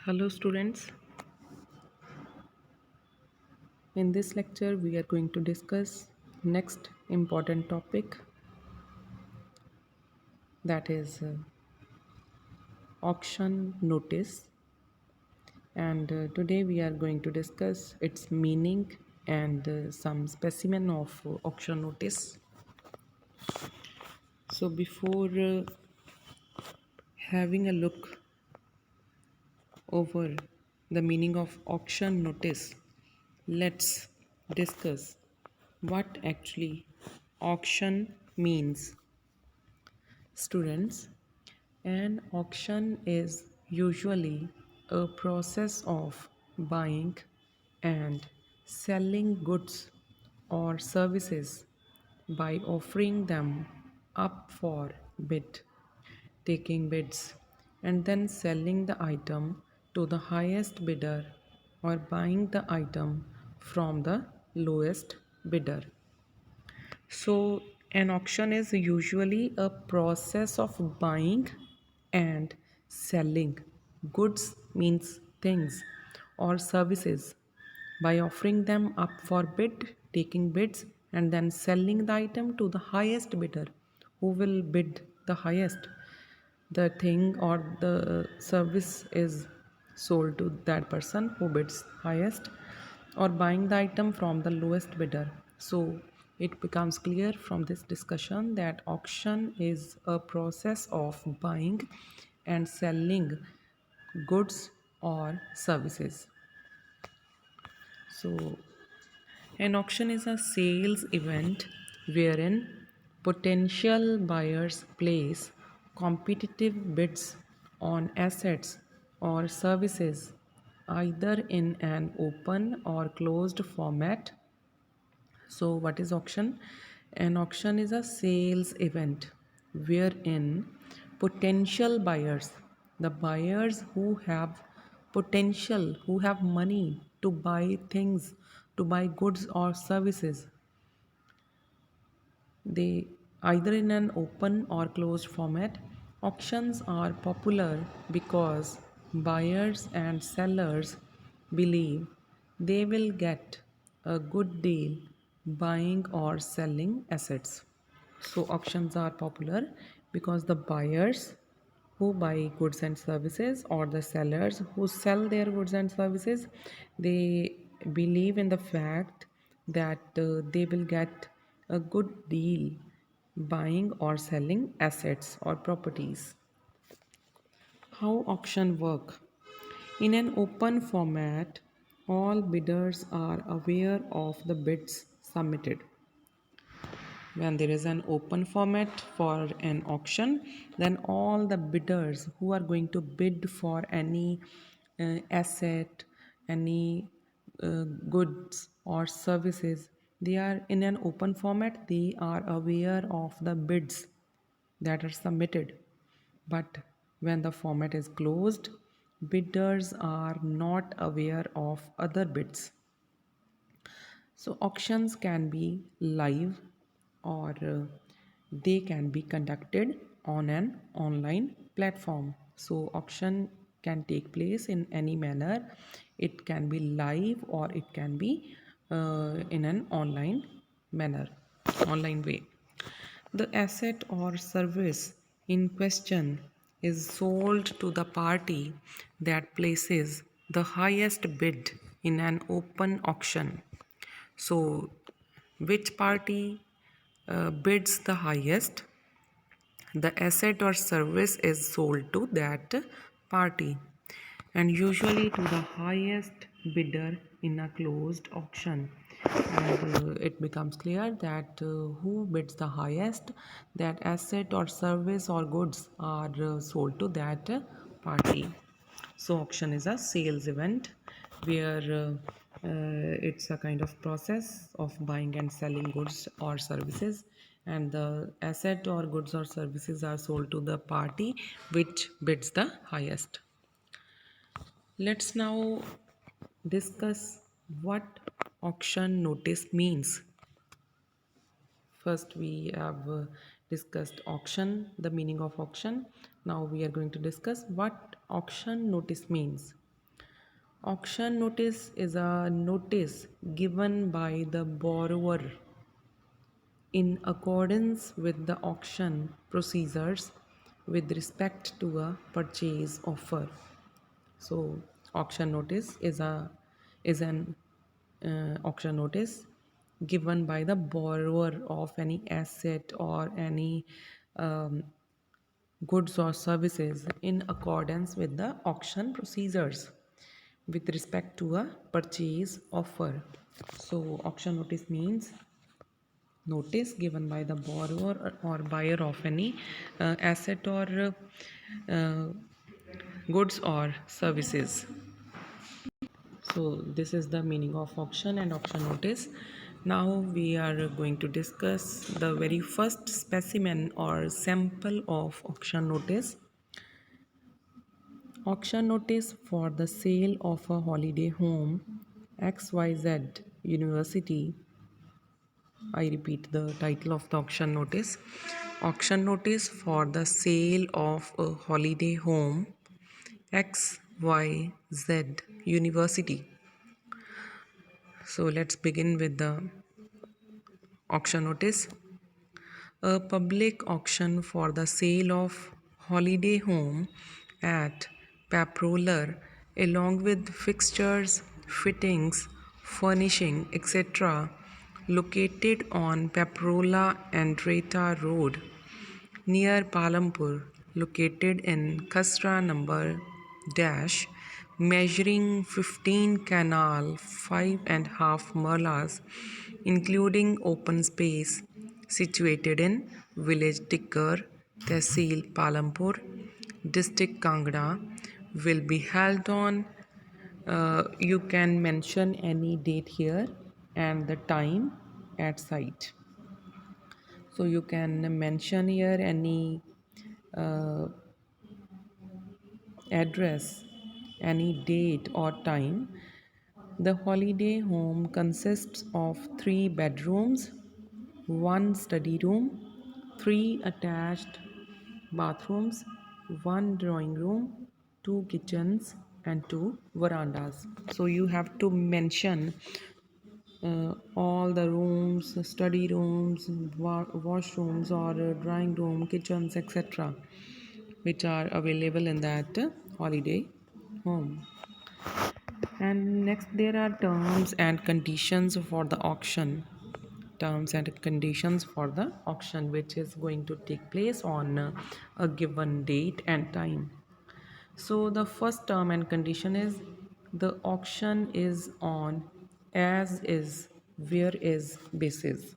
Hello students, in this lecture we are going to discuss next important topic, that is auction notice. And today we are going to discuss its meaning and some specimen of auction notice. So before having a look over the meaning of auction notice, let's discuss what actually auction means. Students, an auction is usually a process of buying and selling goods or services by offering them up for bid, taking bids, and then selling the item to the highest bidder or buying the item from the lowest bidder. So, an auction is usually a process of buying and selling goods, means things, or services by offering them up for bid, taking bids, and then selling the item to the highest bidder who will bid the highest. The thing or the service is sold to that person who bids highest, or buying the item from the lowest bidder. So it becomes clear from this discussion that auction is a process of buying and selling goods or services. So an auction is a sales event wherein potential buyers place competitive bids on assets or services either in an open or closed format. So, what is auction? An auction is a sales event wherein potential buyers, the buyers who have potential, who have money to buy things, to buy goods or services, they either in an open or closed format. Auctions are popular because buyers and sellers believe they will get a good deal buying or selling assets. So auctions are popular because the buyers who buy goods and services or the sellers who sell their goods and services, they believe in the fact that they will get a good deal buying or selling assets or properties. How auction work? In an open format, all bidders are aware of the bids submitted. When there is an open format for an auction, then all the bidders who are going to bid for any asset, any goods or services, they are in an open format, they are aware of the bids that are submitted. But when the format is closed, bidders are not aware of other bids. So auctions can be live, or they can be conducted on an online platform. So auction can take place in any manner. It can be live or it can be in an online manner, online way. The asset or service in question is sold to the party that places the highest bid in an open auction. So, which party bids the highest, the asset or service is sold to that party, and usually to the highest bidder in a closed auction. And it becomes clear that who bids the highest, that asset or service or goods are sold to that party. So auction is a sales event where it's a kind of process of buying and selling goods or services, and the asset or goods or services are sold to the party which bids the highest. Let's now discuss what auction notice means. First, we have discussed auction, the meaning of auction. Now we are going to discuss what auction notice means. Auction notice is a notice given by the borrower in accordance with the auction procedures with respect to a purchase offer. So auction notice is an auction notice given by the borrower of any asset or any um, goods or services in accordance with the auction procedures with respect to a purchase offer. So auction notice means notice given by the borrower or buyer of any asset or uh, goods or services. So this is the meaning of auction and auction notice. Now we are going to discuss the very first specimen or sample of auction notice. Auction notice for the sale of a holiday home XYZ University. I repeat the title of the auction notice. Auction notice for the sale of a holiday home XYZ University. So let's begin with the auction notice. A public auction for the sale of holiday home at Paproller along with fixtures, fittings, furnishing, etc. located on Paprolla and Reta Road near Palampur, located in Khasra number dash, measuring 15 canal 5.5 merlas, including open space, situated in village Tikkar, Tehsil Palampur, district Kangra, will be held on. You can mention any date here and the time at site. So you can mention here any uh, address, any date or time. The holiday home consists of 3 bedrooms, one study room, 3 attached bathrooms, one drawing room, 2 kitchens, and 2 verandas. So you have to mention all the rooms, study rooms, washrooms, or drawing room, kitchens, etc., which are available in that holiday home. And next, there are terms and conditions for the auction. Terms and conditions for the auction, which is going to take place on a given date and time. So, the first term and condition is the auction is on as is, where is basis.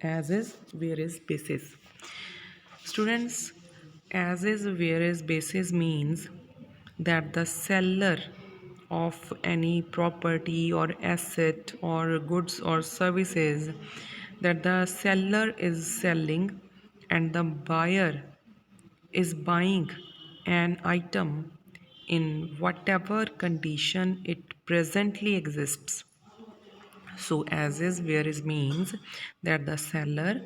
As is, where is basis. Students, as is, where is basis means that the seller of any property or asset or goods or services, that the seller is selling and the buyer is buying an item in whatever condition it presently exists. So, as is, where is means that the seller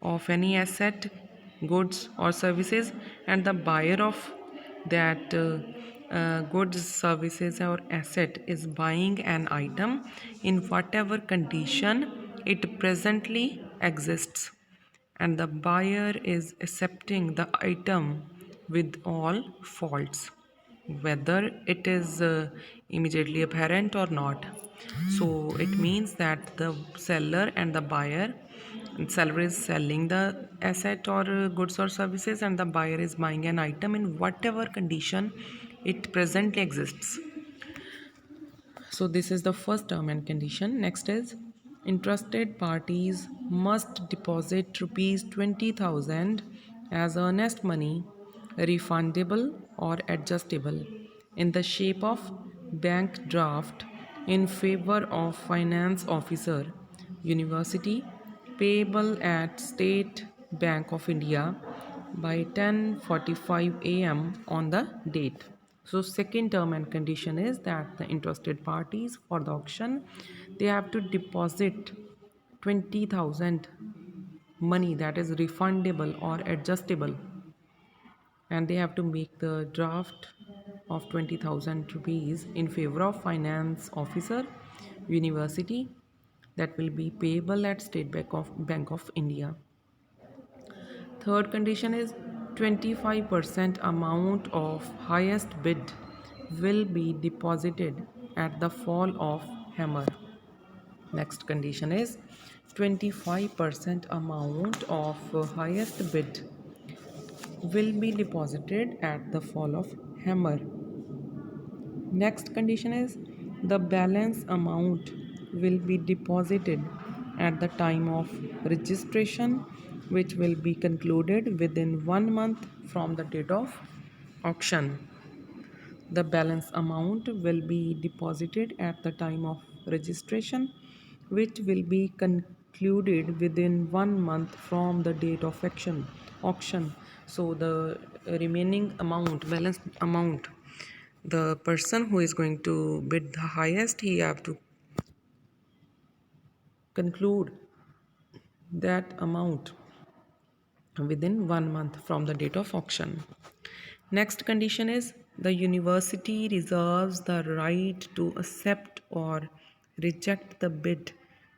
of any asset, goods, or services, and the buyer of that goods, services, or asset is buying an item in whatever condition it presently exists, and the buyer is accepting the item with all faults, whether it is immediately apparent or not. So it means that the seller and the buyer, seller is selling the asset or goods or services, and the buyer is buying an item in whatever condition it presently exists. So this is the first term and condition. Next is interested parties must deposit rupees 20,000 as earnest money, refundable or adjustable, in the shape of bank draft in favor of finance officer, university, payable at State Bank of India by 10:45 a.m. on the date. So second term and condition is that the interested parties for the auction, they have to deposit 20,000 money, that is refundable or adjustable, and they have to make the draft of 20,000 rupees in favor of finance officer, university, that will be payable at State Bank of India. Third condition is 25% amount of highest bid will be deposited at the fall of hammer. Next condition is 25% amount of highest bid will be deposited at the fall of hammer. Next condition is the balance amount will be deposited at the time of registration, which will be concluded within 1 month from the date of auction. The balance amount will be deposited at the time of registration, which will be concluded within 1 month from the date of auction. So the remaining amount, balance amount, the person who is going to bid the highest, he have to conclude that amount within 1 month from the date of auction. Next condition is the university reserves the right to accept or reject the bid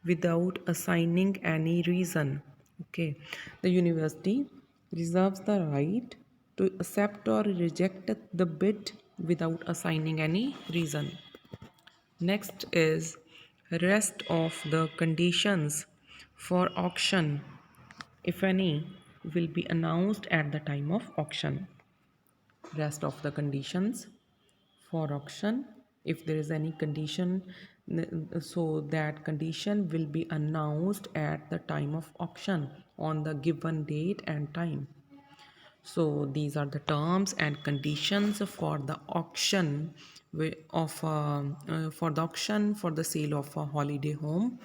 without assigning any reason. Okay, the university reserves the right to accept or reject the bid without assigning any reason. Next is rest of the conditions for auction, if any, will be announced at the time of auction. Rest of the conditions for auction, if there is any condition, so that condition will be announced at the time of auction on the given date and time. So these are the terms and conditions for the auction for the auction for the sale of a holiday home.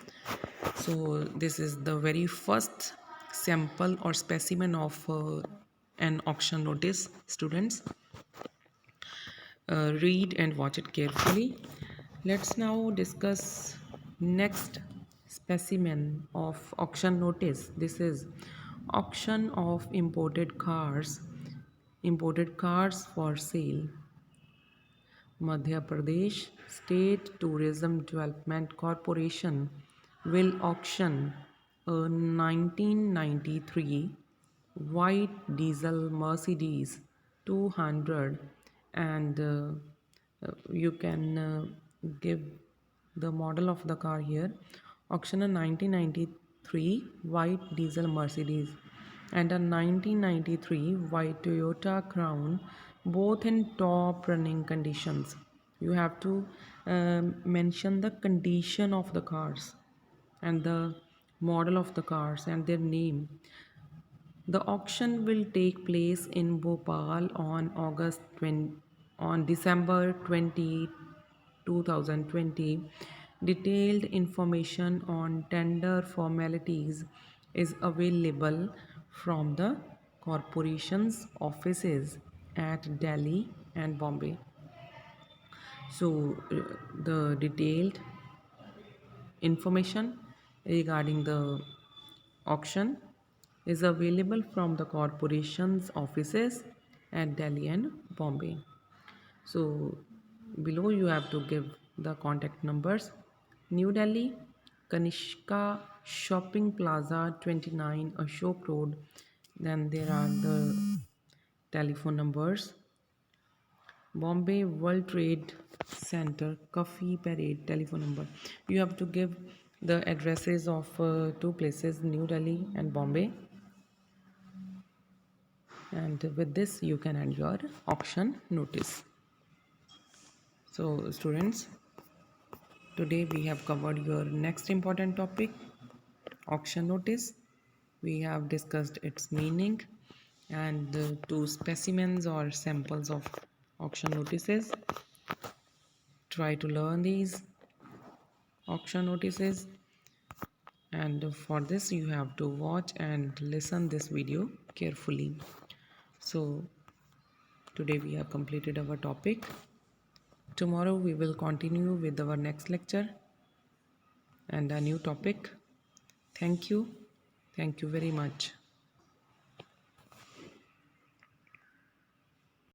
So this is the very first sample or specimen of an auction notice. Students, read and watch it carefully. Let's now discuss next specimen of auction notice. This is auction of imported cars for sale. Madhya Pradesh State Tourism Development Corporation will auction a 1993 white diesel Mercedes 200, and you can give the model of the car here. Auction a 1993 white diesel Mercedes and a 1993 white Toyota Crown, both in top running conditions. You have to mention the condition of the cars and the model of the cars and their name. The auction will take place in Bhopal on December 2020. Detailed information on tender formalities is available from the corporation's offices at Delhi and Bombay. So the detailed information regarding the auction is available from the corporation's offices at Delhi and Bombay. So below you have to give the contact numbers. New Delhi, Kanishka Shopping Plaza 29 Ashok Road. Then there are the telephone numbers. Bombay World Trade Center, Coffee Parade, telephone number. You have to give the addresses of two places, New Delhi and Bombay. And with this, you can end your auction notice. So, students, today we have covered your next important topic, auction notice. We have discussed its meaning and two specimens or samples of auction notices. Try to learn these auction notices, and for this you have to watch and listen this video carefully. So today we have completed our topic. Tomorrow we will continue with our next lecture and a new topic. Thank you very much.